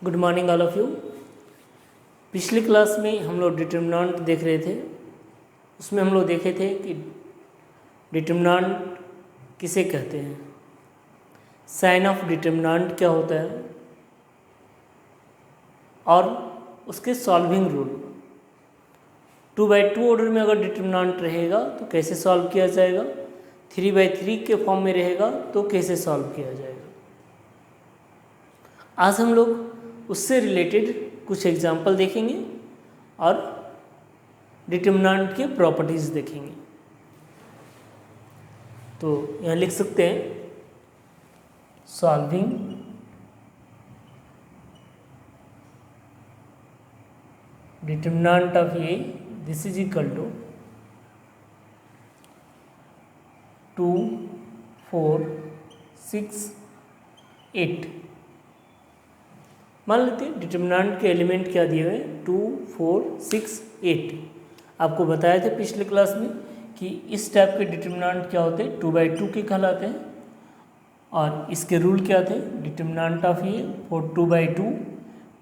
Good morning all of you. पिछली class में हम लोग डिटर्मिनेंट देख रहे थे। उसमें हम लोग देखे थे कि डिटर्मिनेंट किसे कहते हैं, साइन ऑफ डिटर्मिनेंट क्या होता है और उसके सॉल्विंग रूल। 2/2 ऑर्डर में अगर डिटर्मिनेंट रहेगा तो कैसे सॉल्व किया जाएगा, 3/3 के फॉर्म में रहेगा तो कैसे सॉल्व किया जाएगा। आज हम लोग उससे रिलेटेड कुछ एग्जाम्पल देखेंगे और डिटर्मिनेंट के प्रॉपर्टीज़ देखेंगे। तो यहाँ लिख सकते हैं solving determinant of A, this is equal to 2, 4, 6, 8। मान लेते हैं डिटर्मिनेंट के एलिमेंट क्या दिए हुए हैं, 2, 4, 6, 8। आपको बताया था पिछले क्लास में कि इस टाइप के डिटर्मिनेंट क्या होते हैं, 2/2 के कहलाते हैं। और इसके रूल क्या थे, determinant of A for 2/2,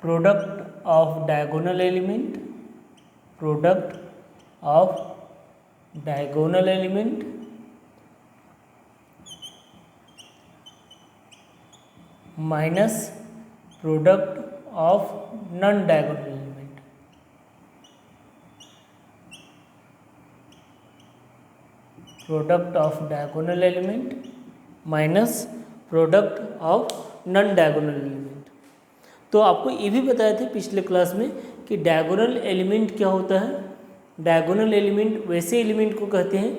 product of diagonal element, product of diagonal element minus product of non diagonal element. Product of diagonal element minus product of non diagonal element. तो आपको ये भी बताए थे पिछले क्लास में कि डायगोनल एलिमेंट क्या होता है। डायगोनल एलिमेंट वैसे एलिमेंट को कहते हैं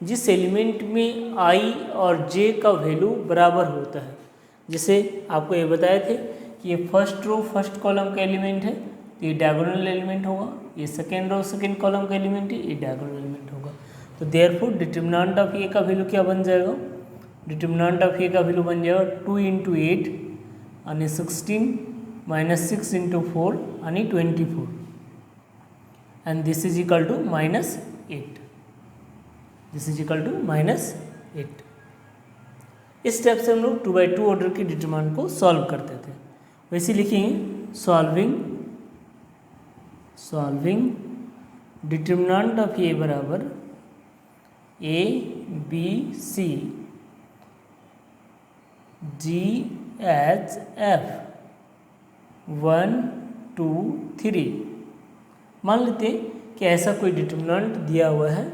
जिस एलिमेंट में आई और जे का वैल्यू बराबर होता है। जैसे आपको ये बताए थे कि ये फर्स्ट रो फर्स्ट कॉलम का एलिमेंट है तो ये डायगोनल एलिमेंट होगा, ये सेकेंड रो सेकेंड कॉलम का एलिमेंट है, ये डायगोनल एलिमेंट होगा। तो देयरफॉर डिटर्मिनेंट ऑफ ए का वैल्यू क्या बन जाएगा, डिटर्मिनेंट ऑफ ए का वैल्यू बन जाएगा 2 × 8 यानी 16 माइनस 6 × 4 यानी 24 and this is equal to -8। This is equal to -8। इस स्टेप से हम लोग 2/2 ऑर्डर के डिटर्मिनेंट को सॉल्व करते थे। वैसे लिखेंगे सॉल्विंग डिटर्मिनेंट ऑफ ए बराबर A, B, C, G, H, F 1, 2, 3। मान लेते हैं कि ऐसा कोई डिटर्मिनेंट दिया हुआ है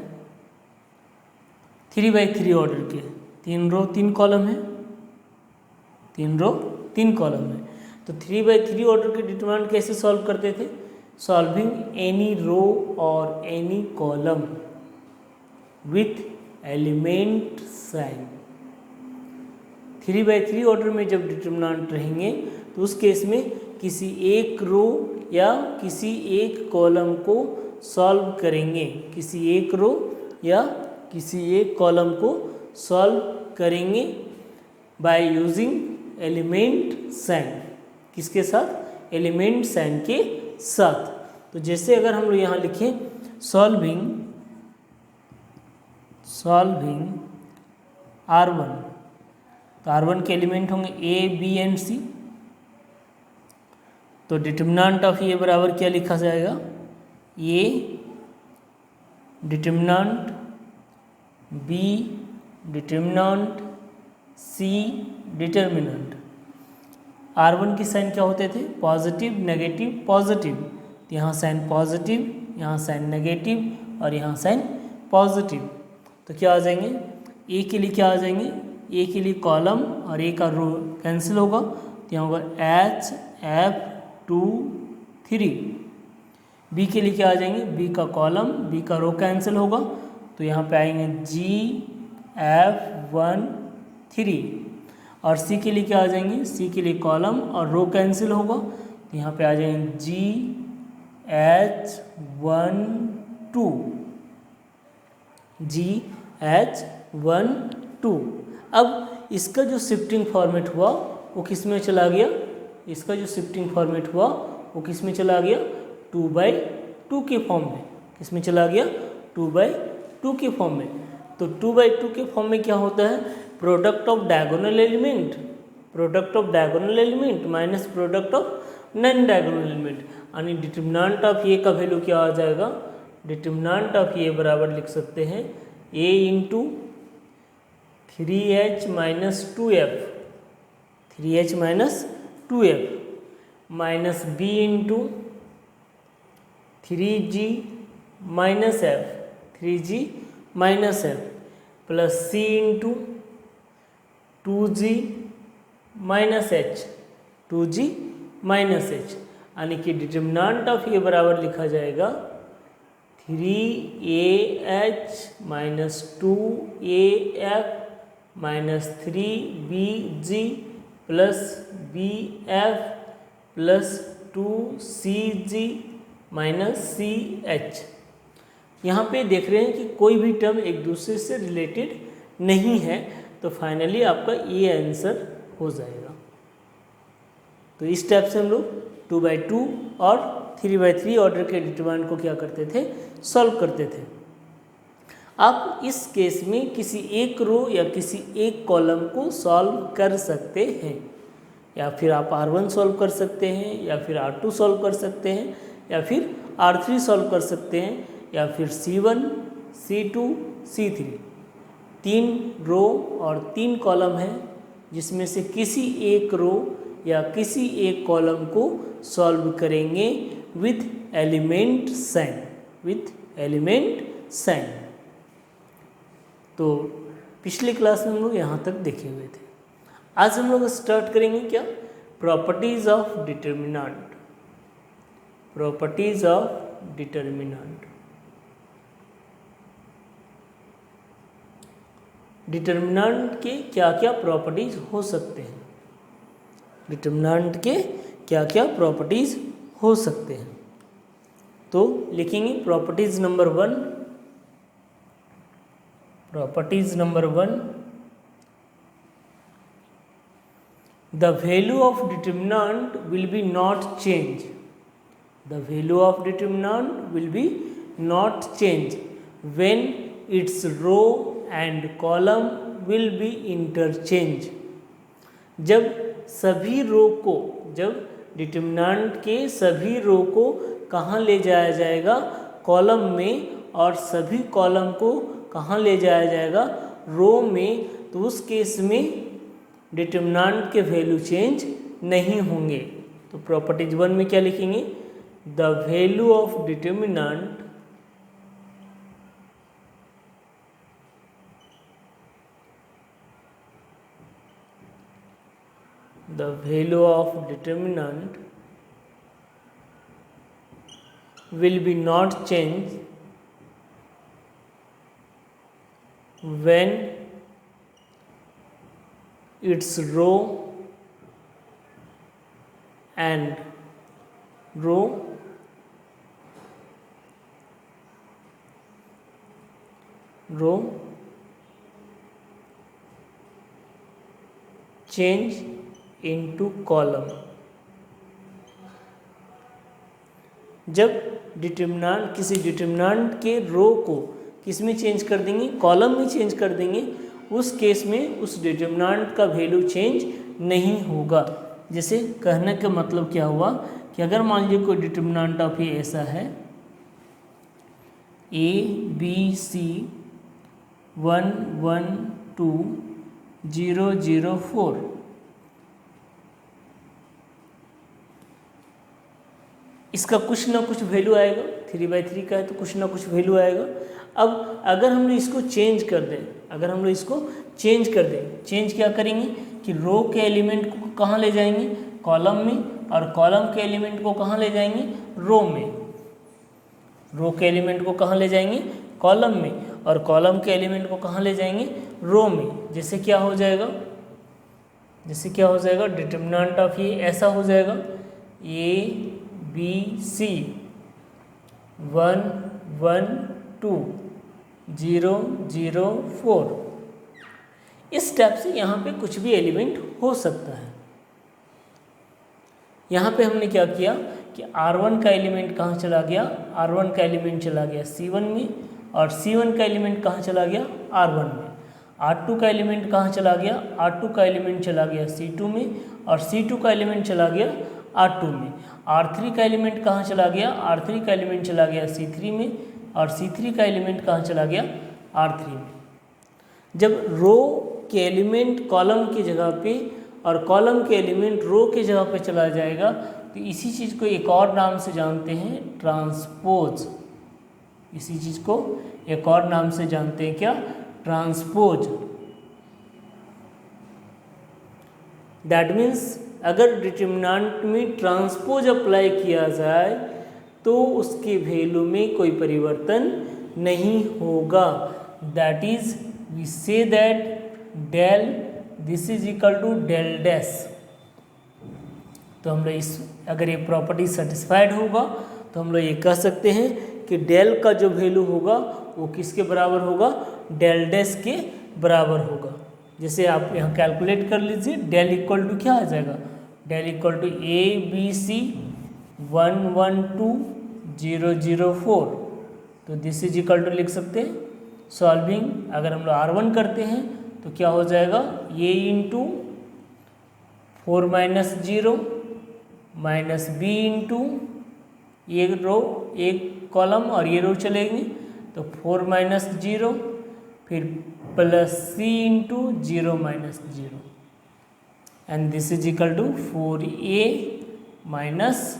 3/3 ऑर्डर के, 3 रो 3 कॉलम है, 3 रो 3 कॉलम है। तो 3/3 ऑर्डर के डिटर्मिनेंट कैसे सॉल्व करते थे, सॉल्विंग एनी रो और any column with element sign. 3/3 order में जब डिटर्मिनेंट रहेंगे तो उस केस में किसी एक रो या किसी एक कॉलम को सॉल्व करेंगे, किसी एक रो या किसी एक कॉलम को सॉल्व करेंगे बाय यूजिंग एलिमेंट साइन। किसके साथ, एलिमेंट साइन के साथ। तो जैसे अगर हम लोग यहाँ लिखें सॉल्विंग R1, तो R1 के एलिमेंट होंगे A, B एंड C। तो डिटर्मिनेंट ऑफ ए बराबर क्या लिखा जाएगा, A determinant, B determinant, C determinant. R1 की साइन क्या होते थे, पॉजिटिव नेगेटिव पॉजिटिव। तो यहाँ साइन पॉजिटिव, यहाँ साइन नेगेटिव और यहाँ साइन पॉजिटिव। तो क्या आ जाएंगे, ए के लिए क्या आ जाएंगे, ए के लिए कॉलम और ए का रो कैंसिल होगा तो यहाँ होगा HF 2, 3। बी के लिए क्या आ जाएंगे, बी का कॉलम बी का रो कैंसिल होगा तो यहाँ पे आएंगे GF 1, 3। और सी के लिए क्या आ जाएंगे, सी के लिए कॉलम और रो कैंसिल होगा तो यहाँ पे आ जाएंगे GH 1, 2, GH 1, 2। अब इसका जो शिफ्टिंग फॉर्मेट हुआ वो किस में चला गया, इसका जो शिफ्टिंग फॉर्मेट हुआ वो किस में चला गया, 2/2 के फॉर्म में। किस में चला गया, 2/2 के फॉर्म में। तो 2/2 के फॉर्म में क्या होता है, product of diagonal element minus product of non diagonal element, यानी डिटर्मिनेंट ऑफ ए का वैल्यू क्या आ जाएगा, डिटर्मिनेंट ऑफ ए बराबर लिख सकते हैं A into 3h minus 2f, 3h minus 2f minus B into 3g minus f, 3g minus f plus C into 2g minus h, 2g minus h, यानी कि डिटर्मिनेंट ऑफ ए बराबर लिखा जाएगा 3ah minus 2af minus 3bg plus bf plus 2cg minus ch। यहाँ पे देख रहे हैं कि कोई भी टर्म एक दूसरे से रिलेटेड नहीं है, तो फाइनली आपका ये आंसर हो जाएगा। तो इस टाइप से हम लोग 2/2 और 3/3 ऑर्डर के डिटरमिनेंट को क्या करते थे, सॉल्व करते थे। आप इस केस में किसी एक रो या किसी एक कॉलम को सॉल्व कर सकते हैं, या फिर आप R1 सॉल्व कर सकते हैं, या फिर R2 सॉल्व कर सकते हैं, या फिर R3 सॉल्व कर सकते हैं, या फिर C1, C2, C3। 3 रो और 3 कॉलम हैं, जिसमें से किसी एक रो या किसी एक कॉलम को सॉल्व करेंगे with element sign, with element sign. तो पिछले क्लास में हम लोग यहाँ तक देखे हुए थे। आज हम लोग स्टार्ट करेंगे क्या, properties of determinant, properties of determinant. Determinant के क्या क्या प्रॉपर्टीज हो सकते हैं, डिटर्मिनेंट के क्या क्या प्रॉपर्टीज हो सकते हैं। तो लिखेंगे properties number 1, properties number 1, the value of determinant will be not change, the value of determinant will be not change when its row and column will be interchange. जब सभी रो को, जब डिटर्मिनेंट के सभी रो को कहाँ ले जाया जाएगा, कॉलम में, और सभी कॉलम को कहाँ ले जाया जाएगा, रो में, तो उस केस में डिटर्मिनेंट के वैल्यू चेंज नहीं होंगे। तो प्रॉपर्टीज 1 में क्या लिखेंगे, the value of determinant the value of determinant will be not changed when its row and row change into column. जब डिटर्मिनेंट, किसी डिटर्मिनेंट के रो को किस में चेंज कर देंगे, कॉलम में चेंज कर देंगे, उस केस में उस डिटर्मिनेंट का वैल्यू चेंज नहीं होगा। जैसे कहने का मतलब क्या हुआ कि अगर मान लीजिए कोई डिटर्मिनेंट ऑफ ए ऐसा है, ABC 1 1 2 0 0 4, इसका कुछ ना कुछ वैल्यू आएगा, 3/3 का है तो कुछ ना कुछ वैल्यू आएगा। अब अगर हम लोग इसको चेंज कर दें, अगर हम लोग इसको चेंज कर दें, चेंज क्या करेंगे कि रो के एलिमेंट को कहाँ ले जाएंगे, कॉलम में, और कॉलम के एलिमेंट को कहाँ ले जाएंगे, रो में। रो के एलिमेंट को कहाँ ले जाएंगे, कॉलम में, और कॉलम के एलिमेंट को कहाँ ले जाएंगे, रो में। जैसे क्या हो जाएगा, जैसे क्या हो जाएगा, डिटर्मिनेंट ऑफ ये ऐसा हो जाएगा, ABC 1 1 2 0 0 4। इस टाइप से यहाँ पे कुछ भी एलिमेंट हो सकता है। यहाँ पे हमने क्या किया कि R1 का एलिमेंट कहाँ चला गया, R1 का एलिमेंट चला गया C1 में, और C1 का एलिमेंट कहाँ चला गया, R1 में। R2 का एलिमेंट कहाँ चला गया, R2 का एलिमेंट चला गया C2 में, और C2 का एलिमेंट चला गया R2 में। R3 का एलिमेंट कहाँ चला गया, R3 का एलिमेंट चला गया C3 में, और C3 का एलिमेंट कहाँ चला गया, R3 में। जब रो के एलिमेंट कॉलम की जगह पे और कॉलम के एलिमेंट रो के जगह पे चला जाएगा तो इसी चीज़ को एक और नाम से जानते हैं, ट्रांसपोज। इसी चीज़ को एक और नाम से जानते हैं, क्या, ट्रांसपोज। दैट मीन्स अगर डिटरमिनेंट में ट्रांसपोज अप्लाई किया जाए तो उसके वैल्यू में कोई परिवर्तन नहीं होगा। That is we say that del this is equal to del dash. तो हम लोग इस, अगर ये प्रॉपर्टी सेटिस्फाइड होगा तो हम लोग ये कह सकते हैं कि डेल का जो वैल्यू होगा वो किसके बराबर होगा, डेल डैश के बराबर होगा। जैसे आप यहाँ कैलकुलेट कर लीजिए, डेल इक्वल टू क्या आ जाएगा, डेल इक्वल टू ABC 112,004। तो दिस इज इक्वल टू लिख सकते हैं, सॉल्विंग अगर हम लोग R1 करते हैं तो क्या हो जाएगा, A into 4 minus 0 minus B into एक रो एक कॉलम और ये रो चलेंगे तो 4 माइनस 0 फिर plus C into 0 minus 0 and this is equal to 4A minus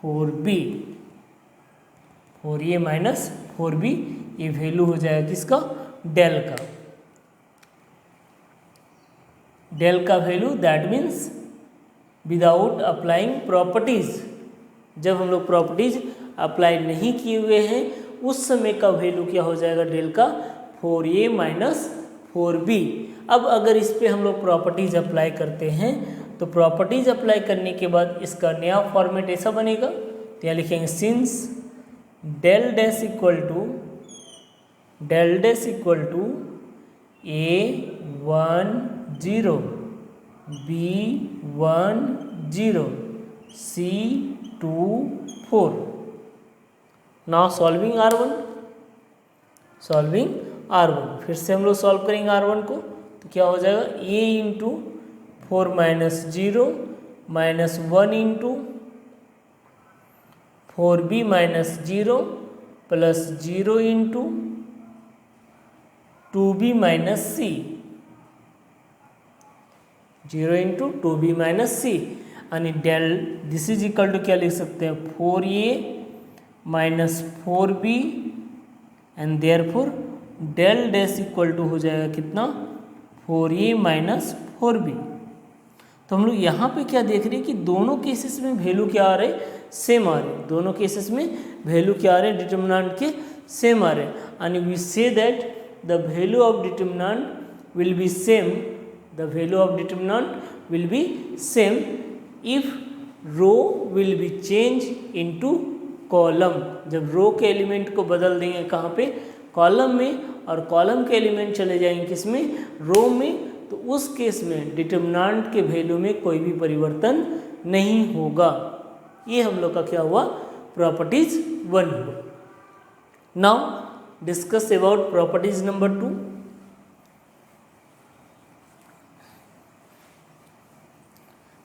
4B, 4A minus 4B, ये वैल्यू हो जाएगा किसका, डेल का। डेल का value that means without applying properties. जब हम लोग प्रॉपर्टीज अप्लाई नहीं किए हुए हैं उस समय का वैल्यू क्या हो जाएगा, डेल का 4A माइनस 4B। अब अगर इस पे हम लोग प्रॉपर्टीज अप्लाई करते हैं तो प्रॉपर्टीज अप्लाई करने के बाद इसका नया फॉर्मेट ऐसा बनेगा, तो यहाँ लिखेंगे since del dash equal to A10 B10 C24। Now solving R1, फिर से हम लोग सॉल्व करेंगे R1 को तो क्या हो जाएगा, A into 4 minus 0 minus 1 into 4B minus 0 plus 0 into 2B minus C, 0 into 2B minus C यानी del this is equal to क्या लिख सकते हैं, 4A minus 4B and therefore del dash equal to हो जाएगा कितना, 4A माइनस 4B। तो हम लोग यहाँ पे क्या देख रहे हैं कि दोनों केसेस में वैल्यू क्या आ रहे, सेम आ रहे, दोनों केसेस में वैल्यू क्या आ रहे, डिटरमिनेंट के सेम आ रहे, and we say that the value of determinant will be same, the value of determinant will be same if row will be change into column. जब रो के एलिमेंट को बदल देंगे कहाँ पे, कॉलम में, और कॉलम के एलिमेंट चले जाएंगे किसमें, रो में, तो उस केस में डिटरमिनेंट के वैल्यू में कोई भी परिवर्तन नहीं होगा। ये हम लोग का क्या हुआ, प्रॉपर्टीज 1 हुआ। Now discuss about properties number 2।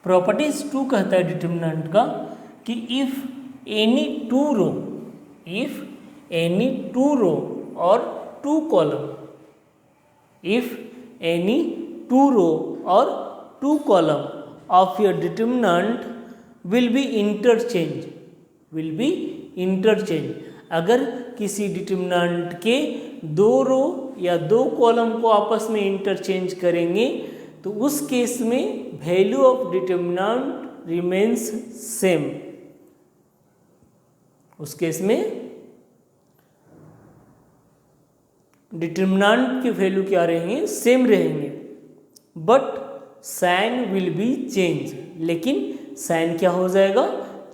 Properties 2 कहता है डिटरमिनेंट का कि इफ एनी टू रो और 2 कॉलम, इफ एनी 2 रो और 2 column of your determinant will be interchange, अगर किसी डिटरमिनेंट के 2 रो या 2 कॉलम को आपस में इंटरचेंज करेंगे तो उस केस में value of determinant remains same. उस केस में डिटरमिनेंट के वैल्यू क्या रहेंगे, सेम रहेंगे, but sign will be change, लेकिन साइन क्या हो जाएगा,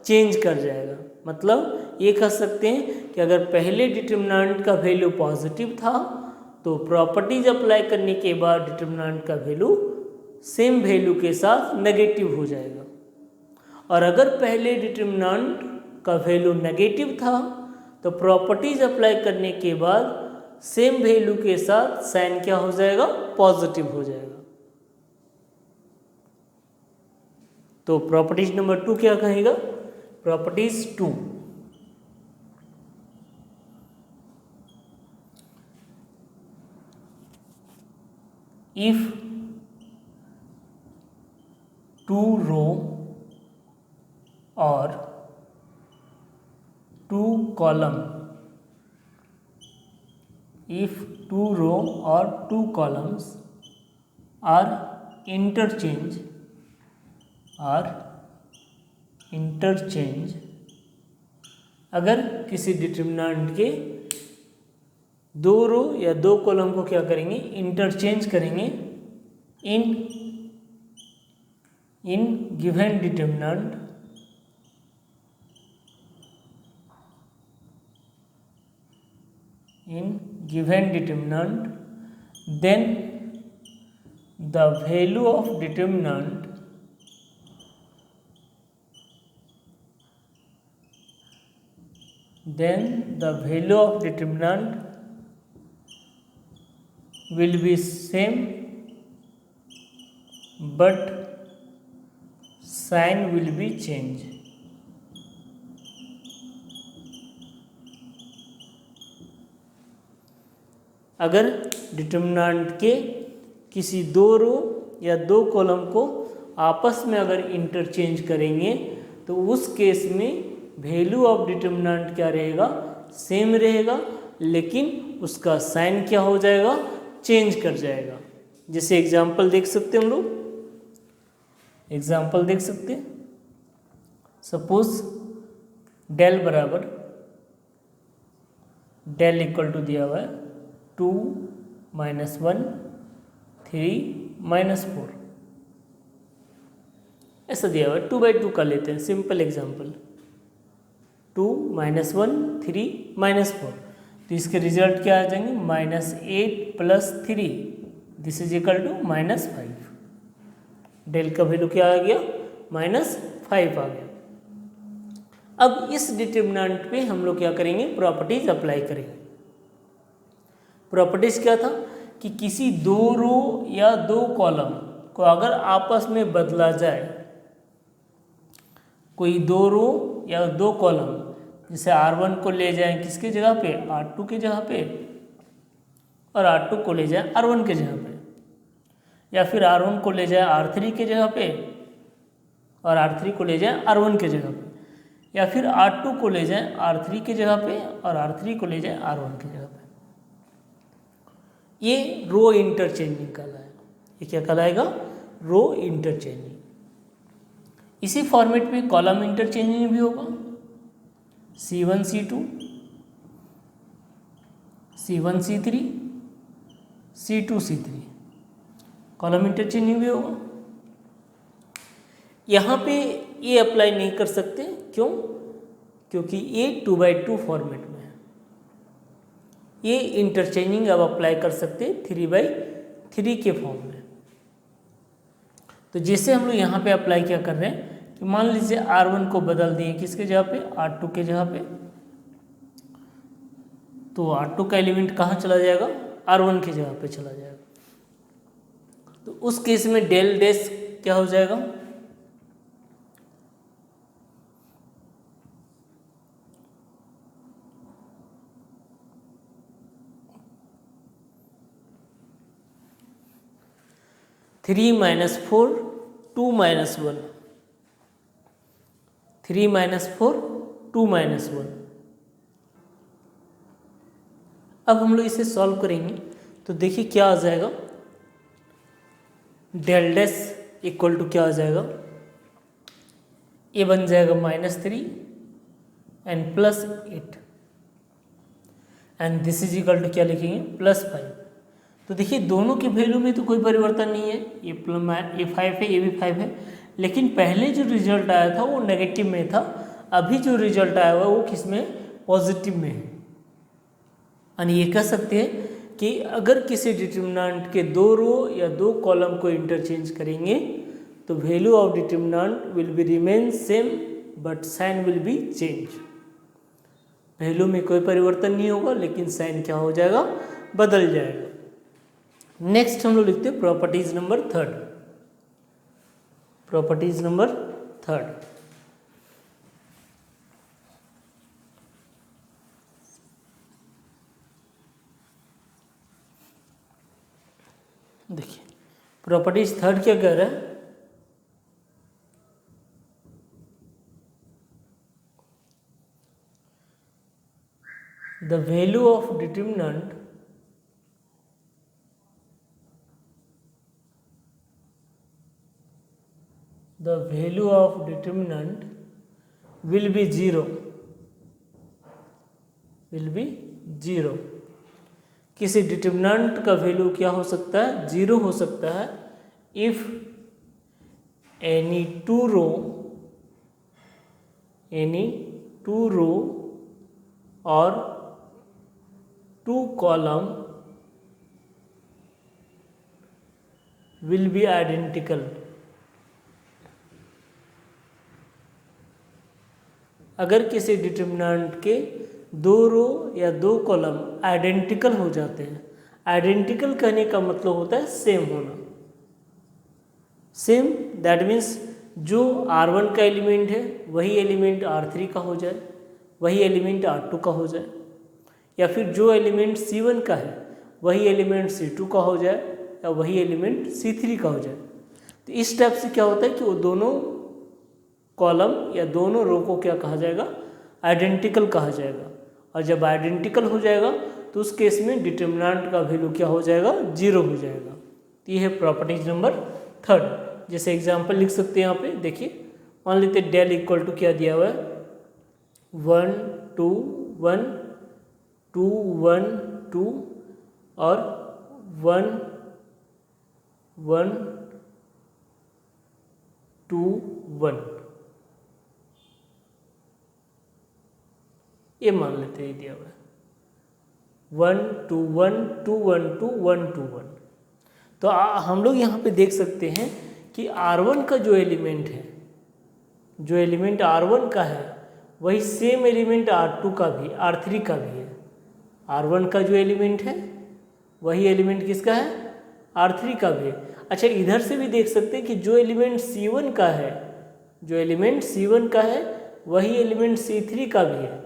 चेंज कर जाएगा। मतलब ये कह सकते हैं कि अगर पहले डिटरमिनेंट का वैल्यू पॉजिटिव था तो प्रॉपर्टीज अप्लाई करने के बाद डिटरमिनेंट का वैल्यू सेम वैल्यू के साथ नेगेटिव हो जाएगा, और अगर पहले डिटरमिनेंट का वैल्यू नेगेटिव था तो प्रॉपर्टीज अप्लाई करने के बाद सेम वैल्यू के साथ साइन क्या हो जाएगा, पॉजिटिव हो जाएगा। तो प्रॉपर्टीज नंबर 2 क्या कहेगा properties 2, if 2 row or 2 column, if 2 row or 2 columns are interchange अगर किसी डिटर्मिनेंट के 2 रो या 2 कॉलम को क्या करेंगे, इंटरचेंज करेंगे in given determinant, then the value of determinant will be same but sign will be changed. अगर डिटर्मिनेंट के किसी 2 रो या 2 कॉलम को आपस में अगर इंटरचेंज करेंगे तो उस केस में वैल्यू ऑफ डिटर्मिनेंट क्या रहेगा, सेम रहेगा, लेकिन उसका साइन क्या हो जाएगा, चेंज कर जाएगा। जैसे एग्जांपल देख सकते हैं हम लोग, एग्जांपल देख सकते हैं। सपोज डेल बराबर डेल इक्वल टू दिया हुआ है 2 - 1 3 - 4, ऐसा दिया हुआ है। 2/2 कर लेते हैं, सिंपल एग्जांपल। 2 - 1 3 - 4, तो इसके रिजल्ट क्या आ जाएंगे, -8 + 3, this is equal to -5। Del का वैल्यू क्या आ गया, -5 आ गया। अब इस डिटर्मिनेंट पे हम लोग क्या करेंगे, प्रॉपर्टीज अप्लाई करेंगे। प्रॉपर्टीज क्या था कि किसी 2 रो या 2 कॉलम को अगर आपस में बदला जाए, कोई 2 रो या 2 कॉलम, जैसे R1 को ले जाएं किसके जगह पे, R2 के जगह पे, और R2 को ले जाएं R1 के जगह पे, या फिर R1 को ले जाएं R3 के जगह पे और R3 को ले जाएं R1 के जगह पे, या फिर R2 को ले जाएं R3 के जगह पे और R3 को ले जाएं R1 के जगह पे। ये रो इंटरचेंजिंग कहलाएगा। ये क्या कहलाएगा, रो इंटरचेंजिंग। इसी फॉर्मेट में कॉलम इंटरचेंजिंग भी होगा, C1 C2 C1 C3 C2 C3, column interchanging भी होगा। यहाँ पे ये अप्लाई नहीं कर सकते, क्यों, क्योंकि ये 2/2 फॉर्मेट में है। ये इंटरचेंजिंग अब अप्लाई कर सकते 3/3 के फॉर्म में। तो जैसे हम लोग यहाँ पे अप्लाई क्या कर रहे हैं कि मान लीजिए R1 को बदल दिए किसके जगह पे, R2 के जगह पे, तो R2 का एलिमेंट कहाँ चला जाएगा, R1 की जगह पे चला जाएगा। तो उस केस में डेल डैश क्या हो जाएगा, (3 - 4 2 - 1) 3 - 4 2 - 1। अब हम लोग इसे सॉल्व करेंगे तो देखिए क्या आ जाएगा, डेल डैश इक्वल टू क्या आ जाएगा, ये बन जाएगा -3 and +8 and this is equal to क्या लिखेंगे, +5। तो देखिए दोनों के वैल्यू में तो कोई परिवर्तन नहीं है, ये 5 है, ये भी 5 है, लेकिन पहले जो रिजल्ट आया था वो नेगेटिव में था, अभी जो रिजल्ट आया हुआ है वो किस में, पॉजिटिव में है। यानी ये कह सकते हैं कि अगर किसी डिटर्मिनेंट के 2 रो या 2 कॉलम को इंटरचेंज करेंगे तो value of determinant will be remain same but sign will be change. Value में कोई परिवर्तन नहीं होगा, लेकिन साइन क्या हो जाएगा, बदल जाएगा। नेक्स्ट हम लोग लिखते हैं प्रॉपर्टीज नंबर 3। प्रॉपर्टीज नंबर 3, देखिए प्रॉपर्टीज थर्ड क्या कह रहा है, the value of determinant will be zero, किसी डिटरमिनेंट का वैल्यू क्या हो सकता है, जीरो हो सकता है इफ एनी टू रो और two column will be identical. अगर किसी डिटरमिनेंट के दो रो या दो कॉलम आइडेंटिकल हो जाते हैं, आइडेंटिकल कहने का मतलब होता है सेम होना, सेम दैट मीन्स जो R1 का एलिमेंट है वही एलिमेंट R3 का हो जाए, वही एलिमेंट R2 का हो जाए, या फिर जो एलिमेंट C1 का है वही एलिमेंट C2 का हो जाए, या वही एलिमेंट C3 का हो जाए। तो इस टाइप से क्या होता है कि वो दोनों कॉलम या दोनों रो को क्या कहा जाएगा, आइडेंटिकल कहा जाएगा। और जब आइडेंटिकल हो जाएगा तो उस केस में डिटरमिनेंट का वैल्यू क्या हो जाएगा, जीरो हो जाएगा। तो ये है प्रॉपर्टीज नंबर थर्ड। जैसे एग्जांपल लिख सकते हैं यहाँ पे, देखिए मान लेते डेल इक्वल टू क्या दिया हुआ है, 1 2 1 2 1 2 और 1 1 2 1, ये मान लेते हैं दिया हुआ है 1 2 1 2 1 2 1 2 1। तो हम लोग यहाँ पे देख सकते हैं कि R1 का जो एलिमेंट है, जो एलिमेंट R1 का है वही सेम एलिमेंट R2 का भी, R3 का भी है। R1 का जो एलिमेंट है वही एलिमेंट किसका है, R3 का भी है। अच्छा इधर से भी देख सकते हैं कि जो एलिमेंट C1 का है, जो एलिमेंट C1 का है वही एलिमेंट C3 का भी है।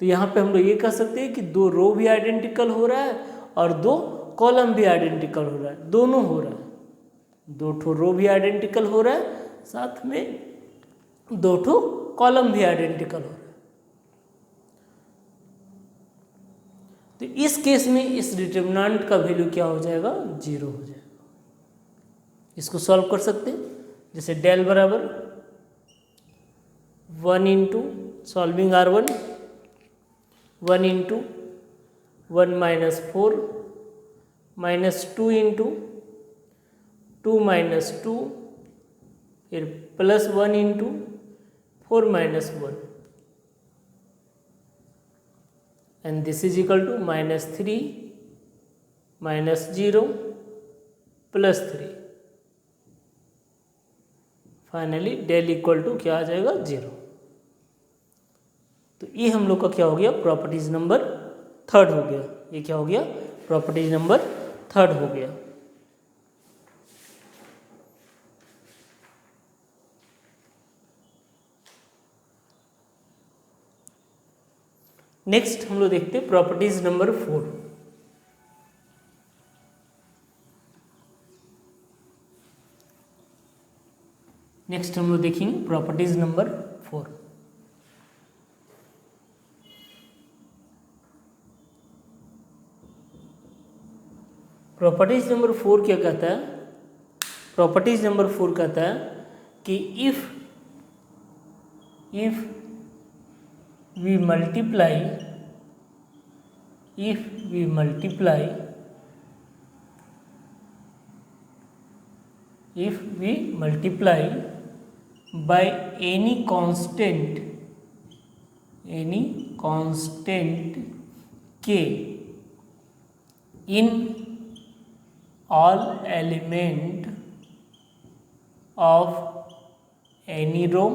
तो यहाँ पे हम लोग ये कह सकते हैं कि दो रो भी आइडेंटिकल हो रहा है और दो कॉलम भी आइडेंटिकल हो रहा है, दोनों हो रहा है, दो ठो रो भी आइडेंटिकल हो रहा है, साथ में दो ठो कॉलम भी आइडेंटिकल हो रहा है। तो इस केस में इस डिटरमिनेंट का वैल्यू क्या हो जाएगा, जीरो हो जाएगा। इसको सॉल्व कर सकते हैं, जैसे डेल बराबर 1 into solving R1 1 into 1 minus 4 minus 2 into 2 minus 2 फिर plus 1 into 4 minus 1 and this is equal to minus 3 minus 0 plus 3। Finally del equal to क्या आ जाएगा, जीरो। तो ये हम लोग का क्या हो गया, प्रॉपर्टीज नंबर थर्ड हो गया। ये क्या हो गया, प्रॉपर्टीज नंबर थर्ड हो गया। नेक्स्ट हम लोग देखते हैं प्रॉपर्टीज नंबर 4। नेक्स्ट हम लोग देखेंगे प्रॉपर्टीज नंबर 4। प्रॉपर्टीज नंबर 4 क्या कहता है, प्रॉपर्टीज नंबर 4 कहता है कि if we multiply by any constant k in all element of any row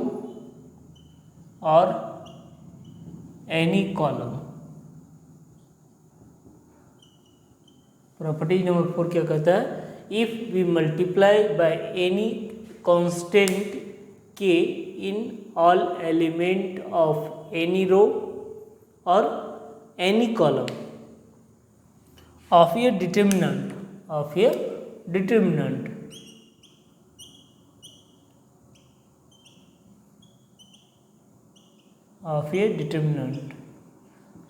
or any column। Property number 4 क्या कहता है, if we multiply by any constant k in all element of any row or any column of a determinant of a determinant. Of a determinant.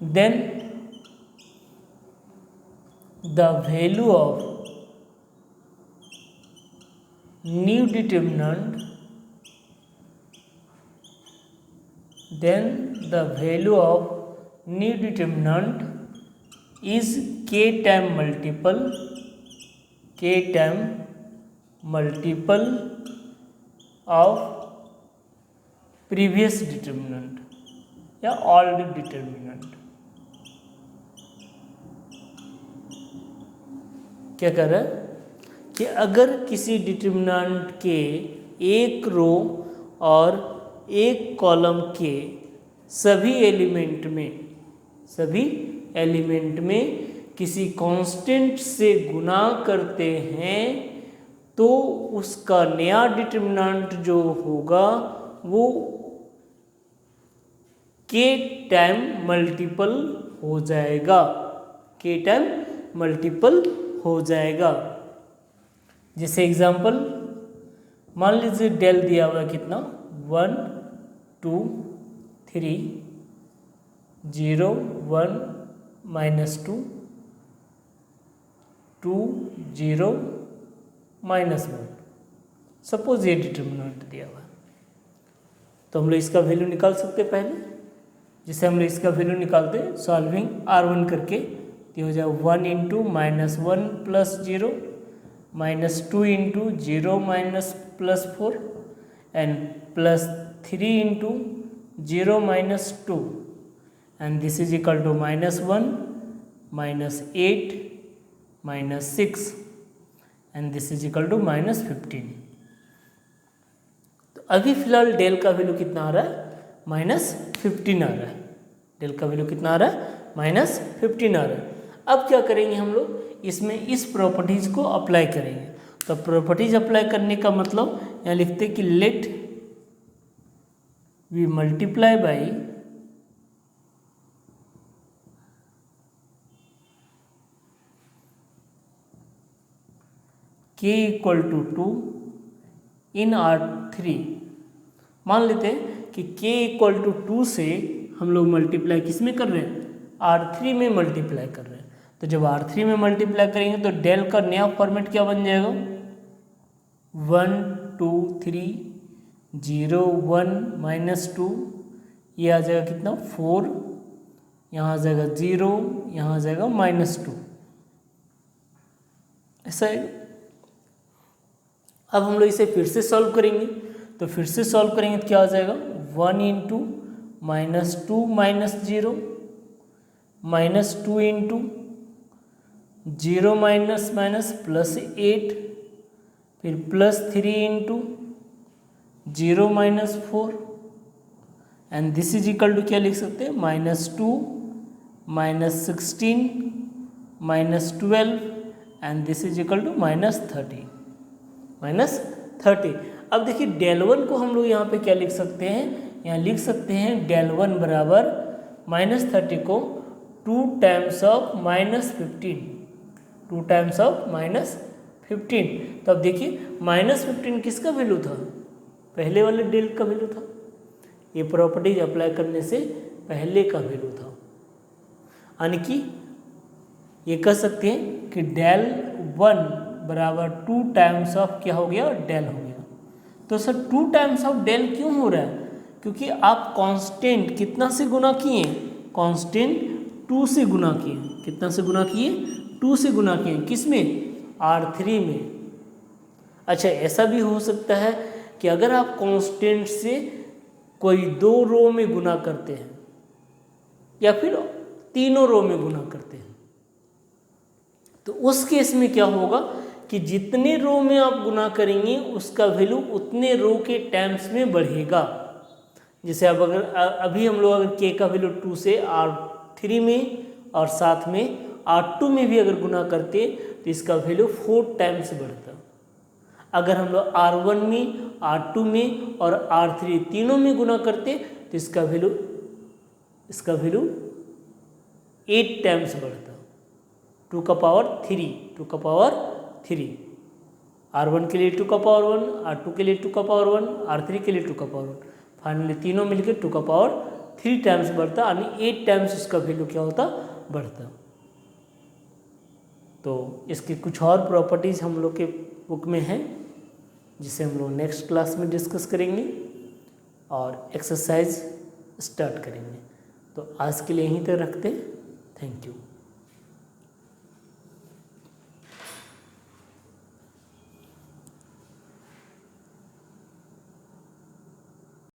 Then the value of new determinant, then the value of new determinant is k time multiple of previous determinant या old determinant. क्या कर रहा है कि अगर किसी determinant के एक रो और एक कॉलम के सभी एलिमेंट में किसी कांस्टेंट से गुना करते हैं तो उसका नया डिटर्मिनेंट जो होगा वो k टाइम मल्टीपल हो जाएगा, k टाइम मल्टीपल हो जाएगा। जैसे एग्जांपल मान लीजिए डेल दिया हुआ है कितना 1 2 3 0 1 -2 2 0 -1। सपोज ये डिटर्मिनेंट दिया हुआ है तो हम लोग इसका वैल्यू निकाल सकते हैं पहले। जिसे हम लोग इसका वैल्यू निकालते हैं सॉल्विंग R1 करके तो हो जाए 1 into -1 + 0 -2 into 0 +4 and +3 into 0 -2 and this is equal to -1 -8 -6 and this is equal to -15। तो अभी फिलहाल डेल का वैल्यू कितना आ रहा है -15 आ रहा है। डेल का वैल्यू कितना आ रहा है -15 आ रहा है। अब क्या करेंगे हम लोग इसमें इस प्रॉपर्टीज को अप्लाई करेंगे। तो प्रॉपर्टीज अप्लाई करने का मतलब यहाँ लिखते कि let we multiply by k = 2 in R3। मान लेते हैं कि k = 2 से हम लोग मल्टीप्लाई किस में कर रहे हैं R3 में मल्टीप्लाई कर रहे हैं। तो जब R3 में मल्टीप्लाई करेंगे तो डेल का नया फॉर्मेट क्या बन जाएगा 1 2 3 0 1 -2 ये आ जाएगा कितना 4 यहाँ आ जाएगा 0 यहाँ आ जाएगा -2 ऐसा है। अब हम लोग इसे फिर से सॉल्व करेंगे तो फिर से सॉल्व करेंगे तो क्या आ जाएगा 1 इंटू -2 -0 -2 इंटू 0 +8 फिर +3 into 0 -4 and this is equal to क्या लिख सकते हैं -2 -16 -12 and this is equal to -30। अब देखिए डेल 1 को हम लोग यहाँ पे क्या लिख सकते हैं, यहाँ लिख सकते हैं डेल 1 बराबर -30 को 2 टाइम्स ऑफ -15 2 टाइम्स ऑफ -15। तो अब देखिए -15 किसका वैल्यू था पहले वाले डेल का वैल्यू था। ये प्रॉपर्टीज अप्लाई करने से पहले का वैल्यू था। यानी कि ये कह सकते हैं कि डेल 1 बराबर 2 टाइम्स ऑफ क्या हो गया डेल हो गया। तो सर 2 टाइम्स ऑफ डेल क्यों हो रहा है क्योंकि आप कांस्टेंट कितना से गुना किए कांस्टेंट 2 से गुना किए। कितना से गुना किए 2 से गुना किए किस में R3 में। अच्छा ऐसा भी हो सकता है कि अगर आप कांस्टेंट से कोई 2 रो में गुना करते हैं या फिर तीनों रो में गुना करते हैं तो उस केस में क्या होगा कि जितने रो में आप गुना करेंगे उसका वैल्यू उतने रो के टाइम्स में बढ़ेगा। जैसे अब अगर अभी हम लोग अगर k का वैल्यू 2 से R3 में और साथ में R2 में भी अगर गुना करते तो इसका वैल्यू 4 टाइम्स बढ़ता। अगर हम लोग R1 में R2 में और R3 तीनों में गुना करते तो इसका वैल्यू 8 टाइम्स बढ़ता। 2 का पावर 3, 2 का पावर 3, R1 के लिए 2 का पावर 1, R2 के लिए 2 का पावर 1, R3 के लिए 2 का पावर 1, फाइनली तीनों मिलकर 2 का पावर 3 टाइम्स बढ़ता, यानी 8 टाइम्स इसका वैल्यू क्या होता, बढ़ता। तो इसकी कुछ और प्रॉपर्टीज़ हम लोग के बुक में हैं, जिसे हम लोग नेक्स्ट क्लास में डिस्कस करेंगे और एक्सरसाइज स्टार्ट करेंगे। तो आज के लिए यहीं तक रखते हैं। Thank you.